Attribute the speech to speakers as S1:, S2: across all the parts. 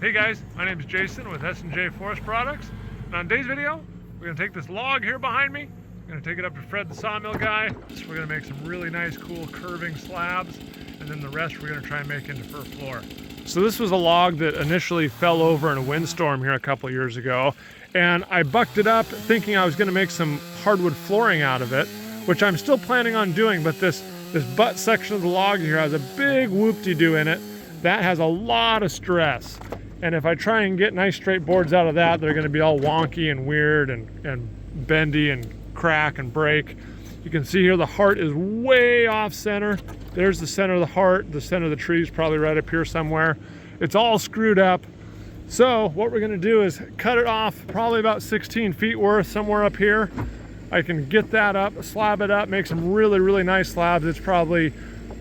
S1: Hey guys, my name is Jason with S&J Forest Products, and on today's video, we're going to take this log here behind me, we're going to take it up to Fred the sawmill guy. We're going to make some really nice cool curving slabs, and then the rest we're going to try and make into fir floor. So this was a log that initially fell over in a windstorm here a couple years ago, and I bucked it up thinking I was going to make some hardwood flooring out of it, which I'm still planning on doing, but this butt section of the log here has a big whoop-de-doo in it that has a lot of stress. And if I try and get nice straight boards out of that, they're going to be all wonky and weird and bendy and crack and break. You can see here the heart is way off center. There's the center of the heart. The center of the tree is probably right up here somewhere. It's all screwed up. So what we're going to do is cut it off probably about 16 feet worth somewhere up here. I can get that up, slab it up, make some really, really nice slabs. It's probably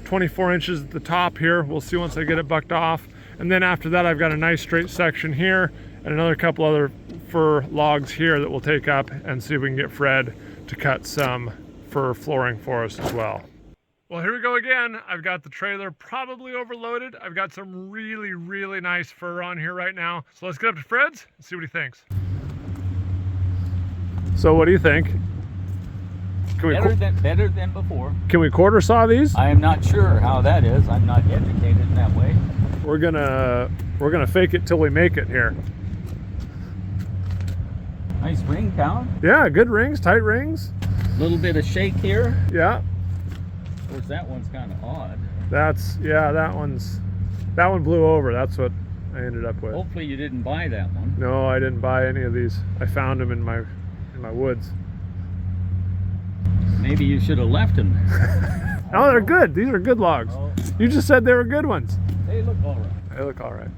S1: 24 inches at the top here. We'll see once I get it bucked off. And then after that, I've got a nice straight section here and another couple other fir logs here that we'll take up and see if we can get Fred to cut some fir flooring for us as well. Well, here we go again. I've got the trailer probably overloaded. I've got some really, really nice fir on here right now. So let's get up to Fred's and see what he thinks. So what do you think?
S2: Better than before.
S1: Can we quarter saw these?
S2: I am not sure how that is. I'm not educated in that way.
S1: We're gonna fake it till we make it here.
S2: Nice ring count.
S1: Yeah, good rings, tight rings.
S2: A little bit of shake here.
S1: Yeah.
S2: Of course, that one's kind of odd.
S1: That one blew over. That's what I ended up with.
S2: Hopefully you didn't buy that one.
S1: No, I didn't buy any of these. I found them in my woods.
S2: Maybe you should have left them there.
S1: Oh, they're good. These are good logs.
S2: Oh.
S1: You just said they were good ones.
S2: They look all right.
S1: They look all right.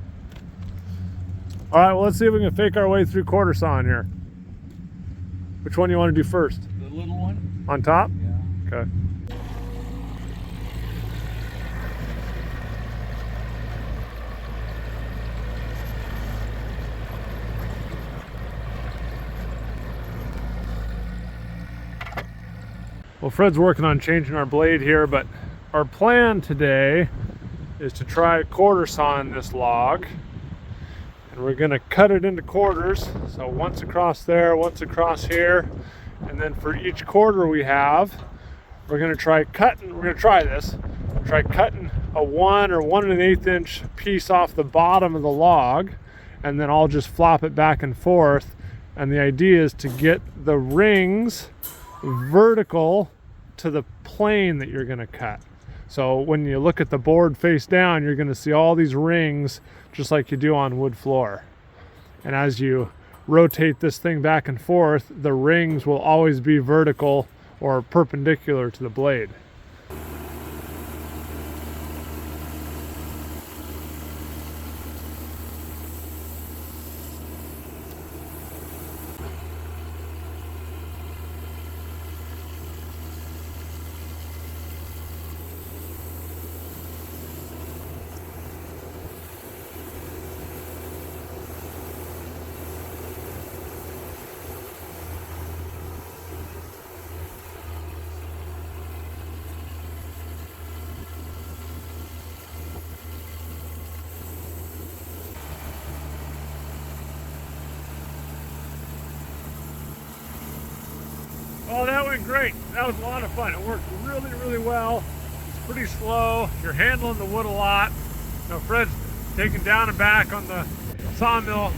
S1: All right, well, let's see if we can fake our way through quarter sawing here. Which one do you want to do first?
S2: The little one?
S1: On top?
S2: Yeah.
S1: Okay. Well, Fred's working on changing our blade here, but our plan today is to try quarter sawing this log. And we're gonna cut it into quarters. So once across there, once across here. And then for each quarter we have, we're gonna try cutting a 1 or 1 1/8 inch piece off the bottom of the log. And then I'll just flop it back and forth. And the idea is to get the rings vertical to the plane that you're going to cut. So when you look at the board face down, you're going to see all these rings just like you do on wood floor. And as you rotate this thing back and forth, the rings will always be vertical or perpendicular to the blade. Oh, that went great. That was a lot of fun. It worked really, really well. It's pretty slow. You're handling the wood a lot. You know, Fred's taken down and back on the sawmill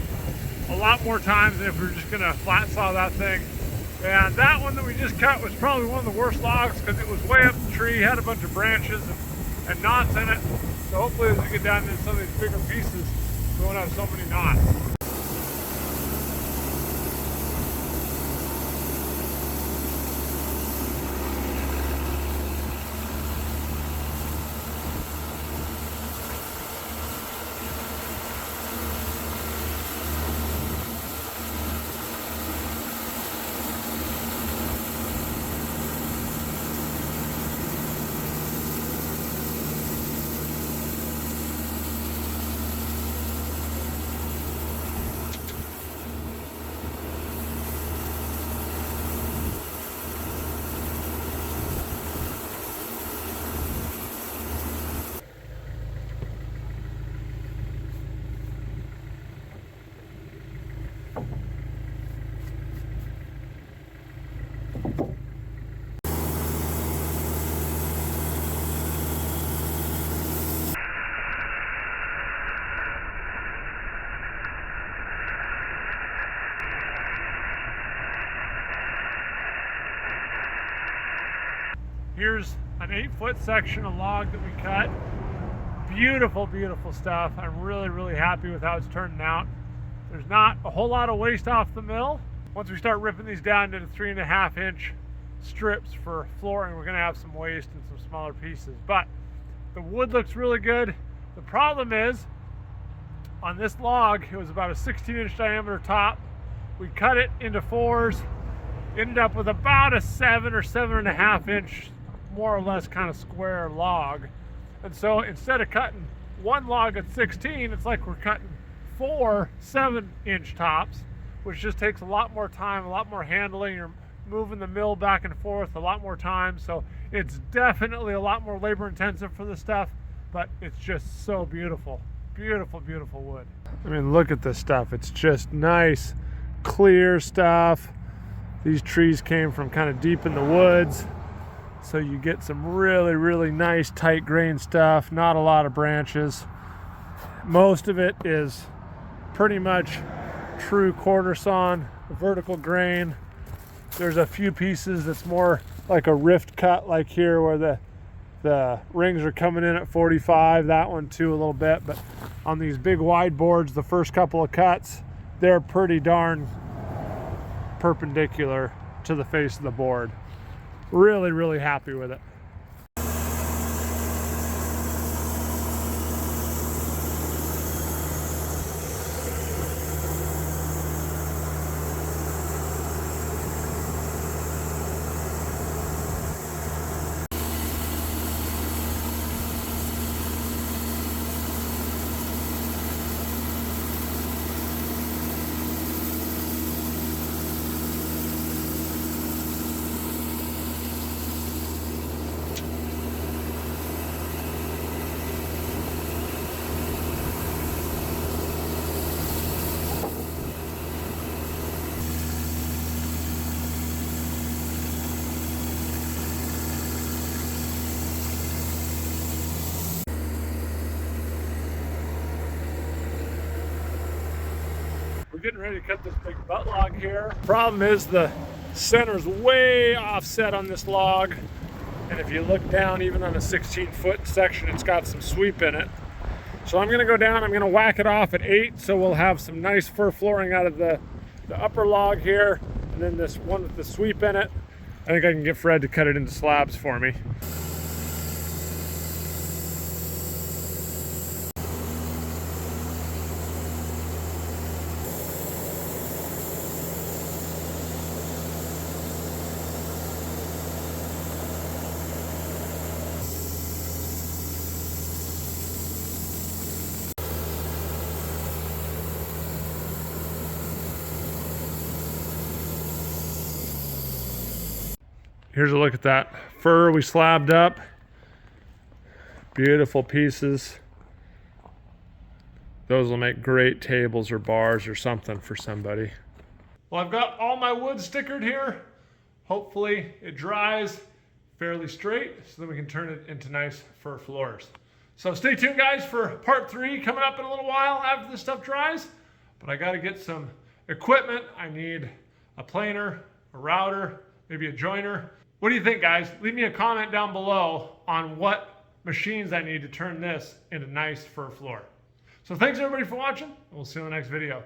S1: a lot more times than if we were just gonna flat saw that thing. And that one that we just cut was probably one of the worst logs because it was way up the tree, had a bunch of branches and knots in it. So hopefully as we get down into some of these bigger pieces, we won't have so many knots. Here's an 8-foot section of log that we cut. Beautiful, beautiful stuff. I'm really, really happy with how it's turning out. There's not a whole lot of waste off the mill. Once we start ripping these down into 3.5-inch strips for flooring, we're gonna have some waste and some smaller pieces. But the wood looks really good. The problem is, on this log, it was about a 16-inch diameter top. We cut it into 4s, ended up with about a 7 or 7.5-inch, more or less kind of square log. And so instead of cutting one log at 16, it's like we're cutting 4 7-inch tops, which just takes a lot more time, a lot more handling. You're moving the mill back and forth a lot more time. So it's definitely a lot more labor intensive for this stuff, but it's just so beautiful. Beautiful, beautiful wood. I mean, look at this stuff. It's just nice, clear stuff. These trees came from kind of deep in the woods. So you get some really, really nice tight grain stuff, not a lot of branches. Most of it is pretty much true quarter sawn, vertical grain. There's a few pieces that's more like a rift cut, like here where the rings are coming in at 45, that one too a little bit. But on these big wide boards, the first couple of cuts, they're pretty darn perpendicular to the face of the board. Really, really happy with it. We're getting ready to cut this big butt log here. Problem is the center's way offset on this log. And if you look down, even on a 16-foot section, it's got some sweep in it. So I'm gonna go down, I'm gonna whack it off at 8, so we'll have some nice fir flooring out of the upper log here, and then this one with the sweep in it. I think I can get Fred to cut it into slabs for me. Here's a look at that fir we slabbed up. Beautiful pieces. Those will make great tables or bars or something for somebody. Well, I've got all my wood stickered here. Hopefully it dries fairly straight so that we can turn it into nice fir floors. So stay tuned, guys, for part 3 coming up in a little while after this stuff dries. But I got to get some equipment. I need a planer, a router, maybe a joiner. What do you think, guys? Leave me a comment down below on what machines I need to turn this into nice fir floor. So thanks everybody for watching, and we'll see you in the next video.